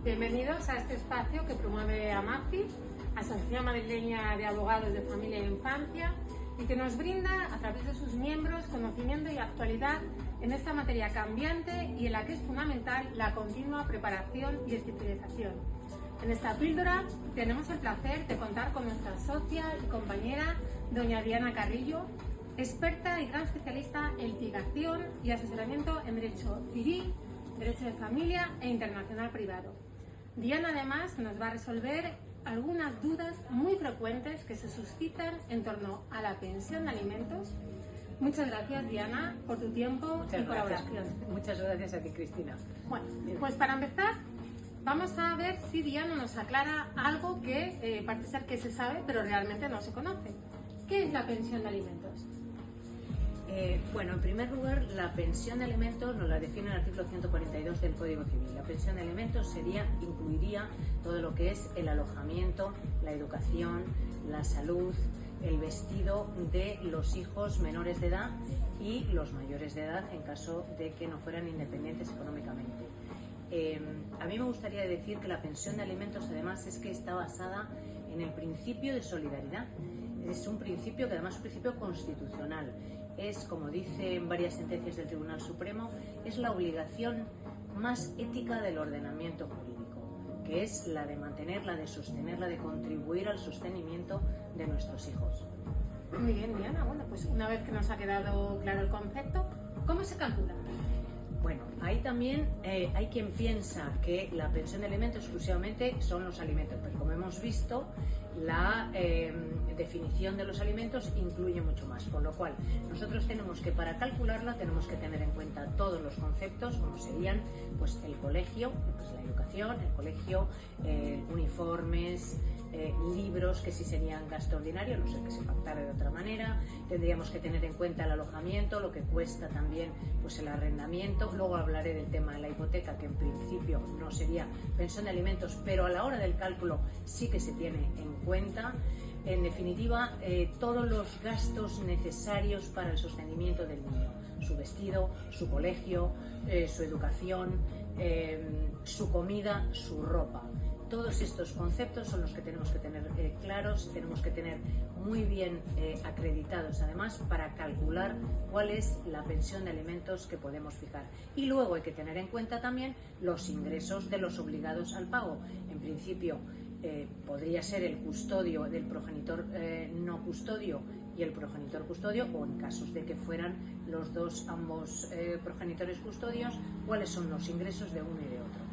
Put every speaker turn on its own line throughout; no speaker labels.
Bienvenidos a este espacio que promueve AMAFI, Asociación Madrileña de Abogados de Familia e Infancia, y que nos brinda, a través de sus miembros, conocimiento y actualidad en esta materia cambiante y en la que es fundamental la continua preparación y especialización. En esta píldora tenemos el placer de contar con nuestra socia y compañera, doña Diana Carrillo, experta y gran especialista en litigación y asesoramiento en Derecho Civil, Derecho de Familia e Internacional Privado. Diana además nos va a resolver algunas dudas muy frecuentes que se suscitan en torno a la pensión de alimentos. Muchas gracias, Diana, por tu tiempo y colaboración.
Muchas gracias a ti, Cristina.
Bueno, pues para empezar, vamos a ver si Diana nos aclara algo que parece ser que se sabe, pero realmente no se conoce. ¿Qué es la pensión de alimentos?
Bueno, en primer lugar, la pensión de alimentos nos la define el artículo 142 del Código Civil. La pensión de alimentos incluiría todo lo que es el alojamiento, la educación, la salud, el vestido de los hijos menores de edad y los mayores de edad en caso de que no fueran independientes económicamente. A mí me gustaría decir que la pensión de alimentos además es que está basada en el principio de solidaridad. Es un principio que además es un principio constitucional. Es, como dicen varias sentencias del Tribunal Supremo, es la obligación más ética del ordenamiento jurídico, que es la de mantenerla, de sostenerla, de contribuir al sostenimiento de nuestros hijos.
Muy bien, Diana. Bueno, pues una vez que nos ha quedado claro el concepto, ¿cómo se calcula?
Bueno, ahí también hay quien piensa que la pensión de alimentos exclusivamente son los alimentos, pero como hemos visto, la definición de los alimentos incluye mucho más, con lo cual nosotros tenemos que, para calcularla, tenemos que tener en cuenta todos los conceptos, como serían pues el colegio, pues la educación, el colegio, uniformes, libros, que sí serían gasto ordinario, no sé, que se pactara de otra manera. Tendríamos que tener en cuenta el alojamiento, lo que cuesta también pues el arrendamiento. Luego hablaré del tema de la hipoteca, que en principio no sería pensión de alimentos, pero a la hora del cálculo sí que se tiene en cuenta. En definitiva, todos los gastos necesarios para el sostenimiento del niño: su vestido, su colegio, su educación, su comida, su ropa. Todos estos conceptos son los que tenemos que tener claros, tenemos que tener muy bien acreditados además para calcular cuál es la pensión de alimentos que podemos fijar. Y luego hay que tener en cuenta también los ingresos de los obligados al pago. En principio podría ser el custodio del progenitor no custodio y el progenitor custodio, o en casos de que fueran los dos, ambos progenitores custodios, cuáles son los ingresos de uno y de otro.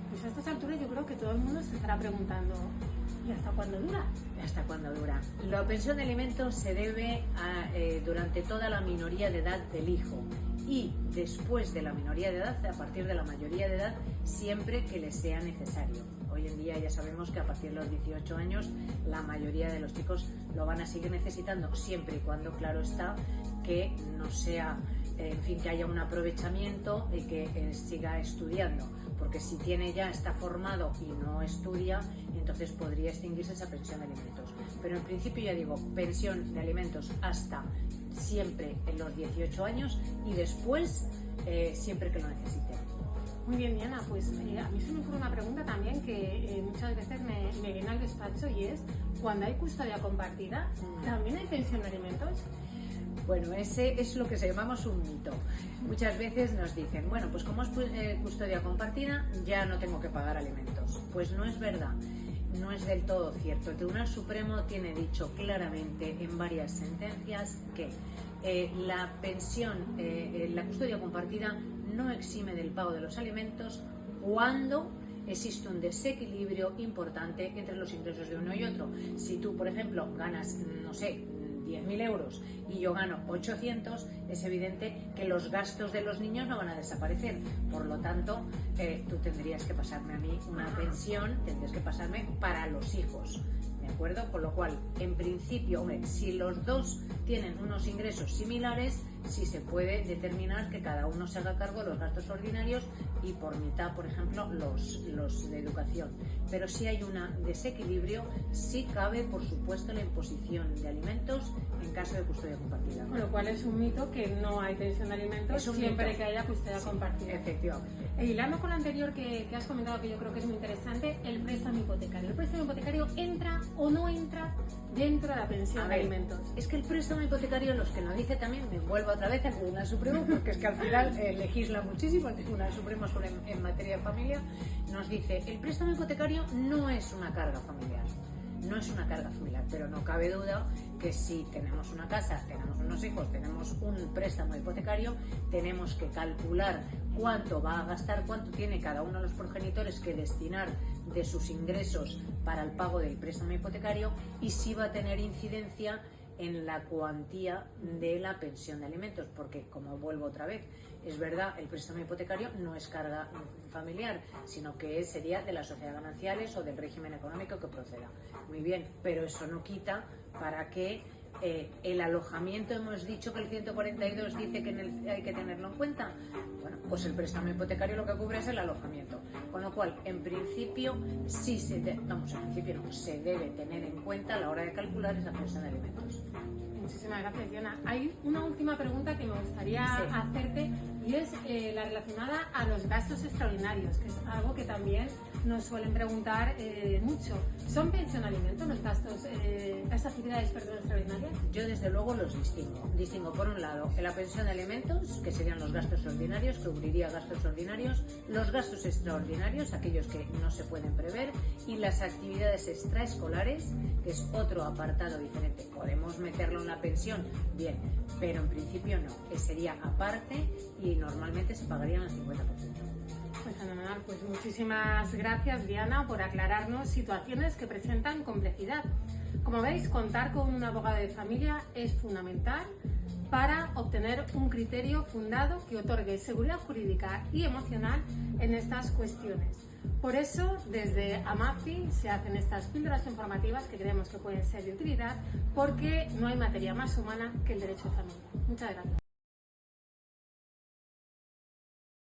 Pues a estas alturas yo creo que todo el mundo se estará preguntando, ¿y hasta cuándo dura?
¿Hasta cuándo dura? La pensión de alimentos se debe durante toda la minoría de edad del hijo, y después de la minoría de edad, a partir de la mayoría de edad, siempre que le sea necesario. Hoy en día ya sabemos que a partir de los 18 años la mayoría de los chicos lo van a seguir necesitando, siempre y cuando, claro está, que no sea, en fin, que haya un aprovechamiento y que siga estudiando, porque si está formado y no estudia, entonces podría extinguirse esa pensión de alimentos. Pero en principio, ya digo, pensión de alimentos hasta siempre en los 18 años y después siempre que lo necesite.
Muy bien, Diana, pues a mí se me ocurre una pregunta también que muchas veces me viene al despacho, y es: cuando hay custodia compartida, ¿también hay pensión de alimentos?
Bueno, ese es lo que llamamos un mito. Muchas veces nos dicen, bueno, pues como es custodia compartida, ya no tengo que pagar alimentos. Pues no es verdad, no es del todo cierto. El Tribunal Supremo tiene dicho claramente en varias sentencias que la pensión, la custodia compartida no exime del pago de los alimentos cuando existe un desequilibrio importante entre los ingresos de uno y otro. Si tú, por ejemplo, ganas, no sé, 10.000 euros y yo gano 800, es evidente que los gastos de los niños no van a desaparecer. Por lo tanto, tú tendrías que pasarme a mí una pensión, tendrías que pasarme para los hijos, ¿de acuerdo? Con lo cual, en principio, hombre, si los dos tienen unos ingresos similares, si se puede determinar que cada uno se haga cargo de los gastos ordinarios y por mitad, por ejemplo, los de educación. Pero si hay un desequilibrio, sí cabe, por supuesto, la imposición de alimentos en caso de custodia compartida.
Con lo cual es un mito que no hay pensión de alimentos siempre
mito.
que haya custodia compartida.
Efectivamente.
Hilando con lo anterior que has comentado, que yo creo que es muy interesante, el préstamo hipotecario. ¿El préstamo hipotecario entra o no entra dentro de la pensión de alimentos?
Es que el préstamo hipotecario, los que nos dice también, me vuelvo otra vez al Tribunal Supremo, porque es que al final legisla muchísimo el Tribunal Supremo en materia de familia, nos dice, el préstamo hipotecario no es una carga familiar. No es una carga familiar, pero no cabe duda que si tenemos una casa, tenemos unos hijos, tenemos un préstamo hipotecario, tenemos que calcular cuánto va a gastar, cuánto tiene cada uno de los progenitores que destinar de sus ingresos para el pago del préstamo hipotecario y si va a tener incidencia en la cuantía de la pensión de alimentos, porque como vuelvo otra vez, es verdad, el préstamo hipotecario no es carga familiar, sino que sería de las sociedades gananciales o del régimen económico que proceda. Muy bien, pero eso no quita para que el alojamiento, hemos dicho que el 142 dice que hay que tenerlo en cuenta. Bueno, pues el préstamo hipotecario lo que cubre es el alojamiento. Con lo cual, en principio, sí se debe tener en cuenta a la hora de calcular esa pensión de alimentos.
Muchísimas gracias, Diana. Hay una última pregunta que me gustaría hacerte y es la relacionada a los gastos extraordinarios, que es algo que también nos suelen preguntar mucho. ¿Son pensión alimentos los gastos, las actividades extraordinarias?
Yo desde luego los distingo. Distingo por un lado la pensión de alimentos, que serían los gastos ordinarios, que cubriría gastos ordinarios, los gastos extraordinarios, aquellos que no se pueden prever, y las actividades extraescolares, que es otro apartado diferente. Podemos meterlo en la pensión, bien, pero en principio no, que sería aparte y normalmente se pagarían al 50%.
Pues fenomenal, pues muchísimas gracias, Diana, por aclararnos situaciones que presentan complejidad. Como veis, contar con un abogado de familia es fundamental para obtener un criterio fundado que otorgue seguridad jurídica y emocional en estas cuestiones. Por eso, desde AMAFI se hacen estas píldoras informativas que creemos que pueden ser de utilidad, porque no hay materia más humana que el derecho de familia. Muchas gracias.